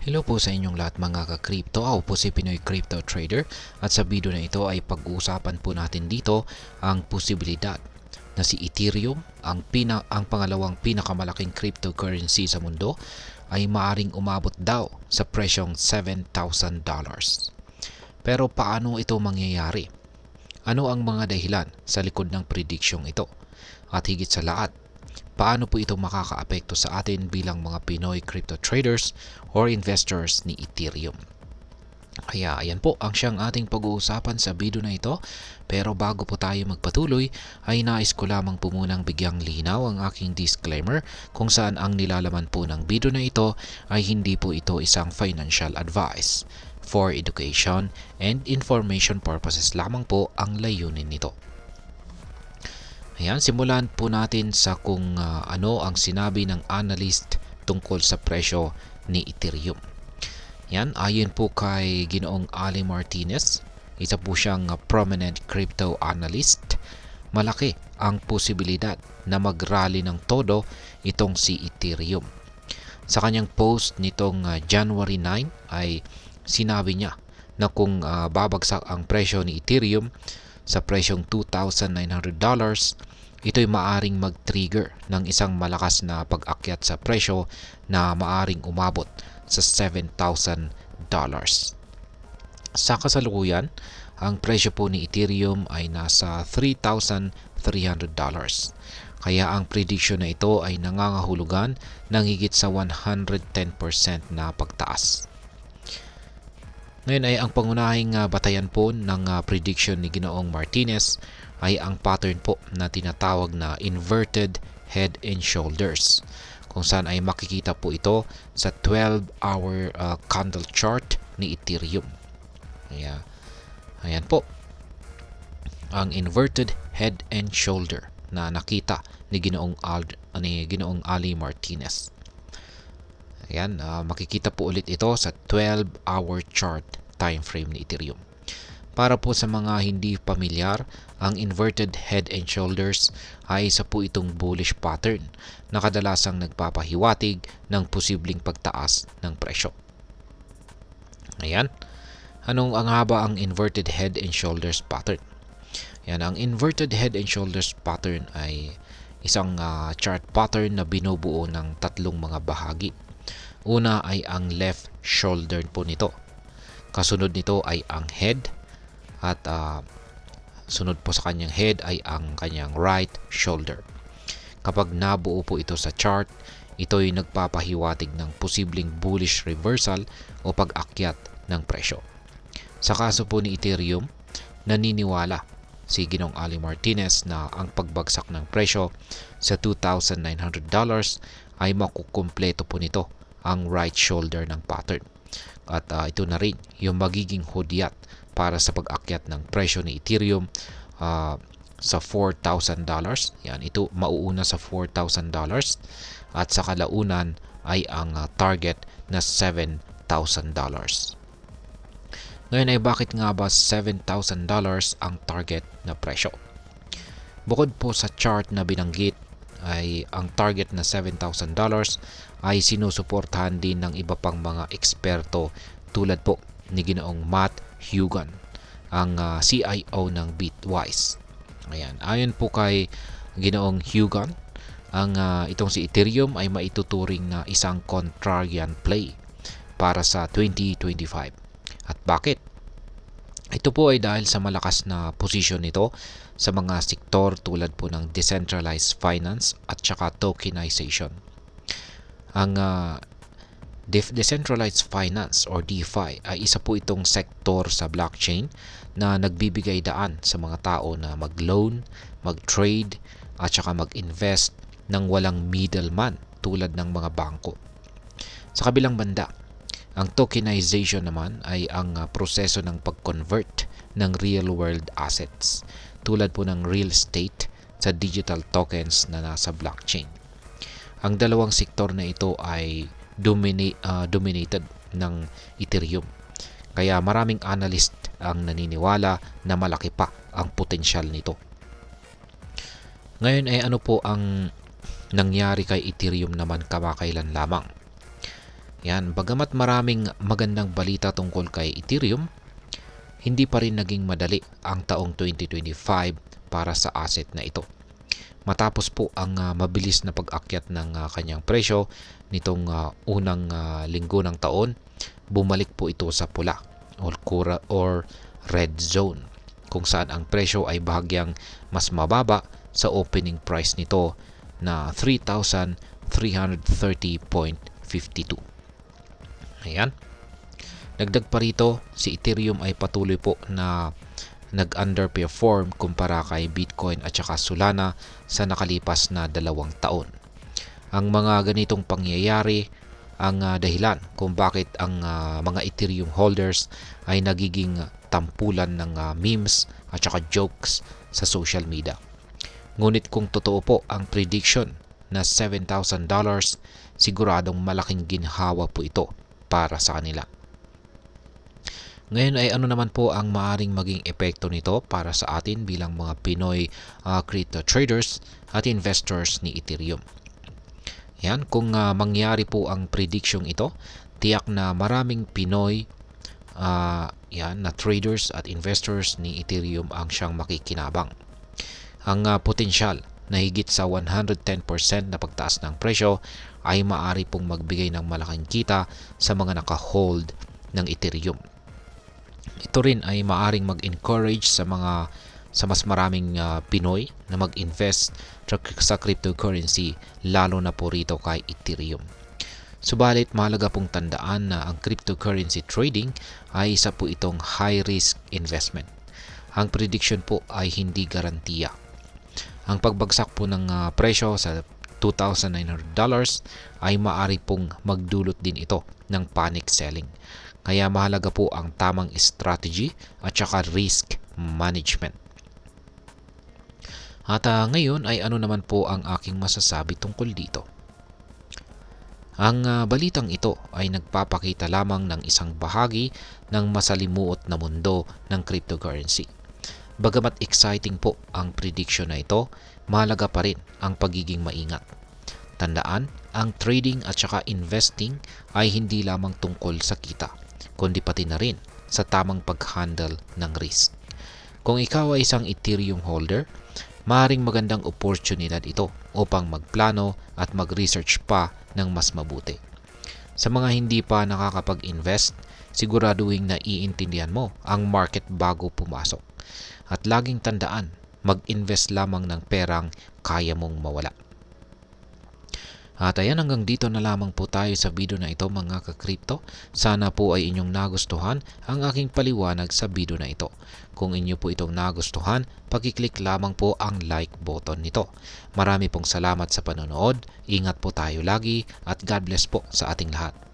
Hello po sa inyong lahat mga ka-crypto. Ako po si Pinoy Crypto Trader at sa video na ito ay pag-uusapan po natin dito ang posibilidad na si Ethereum, ang pangalawang pinakamalaking cryptocurrency sa mundo, ay maaring umabot daw sa presyong $7,000. Pero paano ito mangyayari? Ano ang mga dahilan sa likod ng prediksyong ito? At higit sa lahat, paano po ito makakaapekto sa atin bilang mga Pinoy crypto traders or investors ni Ethereum? Kaya ayan po ang siyang ating pag-uusapan sa video na ito. Pero bago po tayo magpatuloy ay nais ko lamang po munang bigyang linaw ang aking disclaimer kung saan ang nilalaman po ng video na ito ay hindi po ito isang financial advice. For education and information purposes lamang po ang layunin nito. Ayan, simulan po natin sa kung ano ang sinabi ng analyst tungkol sa presyo ni Ethereum. Yan, ayon po kay Ginoong Ali Martinez, isa po siyang prominent crypto analyst, malaki ang posibilidad na mag-rally ng todo itong si Ethereum. Sa kanyang post nitong January 9 ay sinabi niya na kung babagsak ang presyo ni Ethereum sa presyong $2,900, ito'y maaring mag-trigger ng isang malakas na pag-akyat sa presyo na maaring umabot sa $7,000. Sa kasalukuyan, ang presyo po ni Ethereum ay nasa $3,300. Kaya ang prediction na ito ay nangangahulugan ng higit sa 110% na pagtaas. Ngayon ay ang pangunahing batayan po ng prediction ni Ginoong Martinez ay ang pattern po na tinatawag na inverted head and shoulders, kung saan ay makikita po ito sa 12-hour candle chart ni Ethereum. Ayan po ang inverted head and shoulder na nakita ni Ginoong Ali Martinez. Ayan, makikita po ulit ito sa 12-hour chart time frame ni Ethereum. Para po sa mga hindi pamilyar, ang inverted head and shoulders ay isa po itong bullish pattern na kadalasang nagpapahiwatig ng posibleng pagtaas ng presyo. Ayan, ang haba ang inverted head and shoulders pattern? Ayan, ang inverted head and shoulders pattern ay isang chart pattern na binubuo ng tatlong mga bahagi. Una ay ang left shoulder po nito. Kasunod nito ay ang head at sunod po sa kanyang head ay ang kanyang right shoulder. Kapag nabuo po ito sa chart, ito'y nagpapahiwatig ng posibleng bullish reversal o pag-akyat ng presyo. Sa kaso po ni Ethereum, naniniwala si Ginoong Ali Martinez na ang pagbagsak ng presyo sa $2,900 ay makukumpleto po nito ang right shoulder ng pattern. At ito na rin yung magiging hudyat para sa pag-akyat ng presyo ni Ethereum sa $4,000. Yan, ito mauuna sa $4,000 at sa kalaunan ay ang target na $7,000. Ngayon ay bakit nga ba $7,000 ang target na presyo? Bukod po sa chart na binanggit ay ang target na $7,000 ay sinusuportahan din ng iba pang mga eksperto tulad po ni Ginoong Matt Hougan, ang CIO ng Bitwise. Ayan, ayon po kay Ginoong Hougan, itong si Ethereum ay maituturing na isang contrarian play para sa 2025. At bakit? Ito po ay dahil sa malakas na posisyon nito sa mga sektor tulad po ng decentralized finance at saka tokenization. Ang decentralized finance or DeFi ay isa po itong sektor sa blockchain na nagbibigay daan sa mga tao na mag-loan, mag-trade at saka mag-invest ng walang middleman tulad ng mga bangko. Sa kabilang banda, ang tokenization naman ay ang proseso ng pag-convert ng real-world assets tulad po ng real estate sa digital tokens na nasa blockchain. Ang dalawang sektor na ito ay dominated ng Ethereum. Kaya maraming analyst ang naniniwala na malaki pa ang potensyal nito. Ngayon ay ano po ang nangyari kay Ethereum naman kamakailan lamang? Yan, bagamat maraming magandang balita tungkol kay Ethereum, hindi pa rin naging madali ang taong 2025 para sa asset na ito. Matapos po ang mabilis na pag-akyat ng kanyang presyo nitong unang linggo ng taon, bumalik po ito sa pula or red zone, kung saan ang presyo ay bahagyang mas mababa sa opening price nito na 3,330.52. Ayan. Dagdag pa rito, si Ethereum ay patuloy po na nag-underperform kumpara kay Bitcoin at saka Solana sa nakalipas na 2 taon. Ang mga ganitong pangyayari ang dahilan kung bakit ang mga Ethereum holders ay nagiging tampulan ng memes at saka jokes sa social media. Ngunit kung totoo po ang prediction na $7,000, siguradong malaking ginhawa po ito para sa kanila. Ngayon ay ano naman po ang maaring maging epekto nito para sa atin bilang mga Pinoy crypto traders at investors ni Ethereum. Yan, kung mangyari po ang prediction ito, tiyak na maraming Pinoy na traders at investors ni Ethereum ang siyang makikinabang. Ang potensyal na higit sa 110% na pagtaas ng presyo ay maaari pong magbigay ng malaking kita sa mga naka-hold ng Ethereum. Ito rin ay maaring mag-encourage sa mas maraming Pinoy na mag-invest sa cryptocurrency, lalo na po rito kay Ethereum. Subalit mahalaga pong tandaan na ang cryptocurrency trading ay isa po itong high-risk investment. Ang prediction po ay hindi garantiya. Ang pagbagsak po ng presyo sa $2,900 ay maaari pong magdulot din ito ng panic selling. Kaya mahalaga po ang tamang strategy at saka risk management. At ngayon ay ano naman po ang aking masasabi tungkol dito. Ang balitang ito ay nagpapakita lamang ng isang bahagi ng masalimuot na mundo ng cryptocurrency. Bagamat exciting po ang prediction na ito, mahalaga pa rin ang pagiging maingat. Tandaan, ang trading at saka investing ay hindi lamang tungkol sa kita, kundi pati na rin sa tamang pag-handle ng risk. Kung ikaw ay isang Ethereum holder, maaaring magandang oportunidad ito upang magplano at mag-research pa ng mas mabuti. Sa mga hindi pa nakakapag-invest, siguraduhin na iintindihan mo ang market bago pumasok. At laging tandaan, mag-invest lamang ng perang kaya mong mawala. At ayan, hanggang dito na lamang po tayo sa video na ito mga ka-crypto. Sana po ay inyong nagustuhan ang aking paliwanag sa video na ito. Kung inyo po itong nagustuhan, pag-click lamang po ang like button nito. Marami pong salamat sa panonood. Ingat po tayo lagi at God bless po sa ating lahat.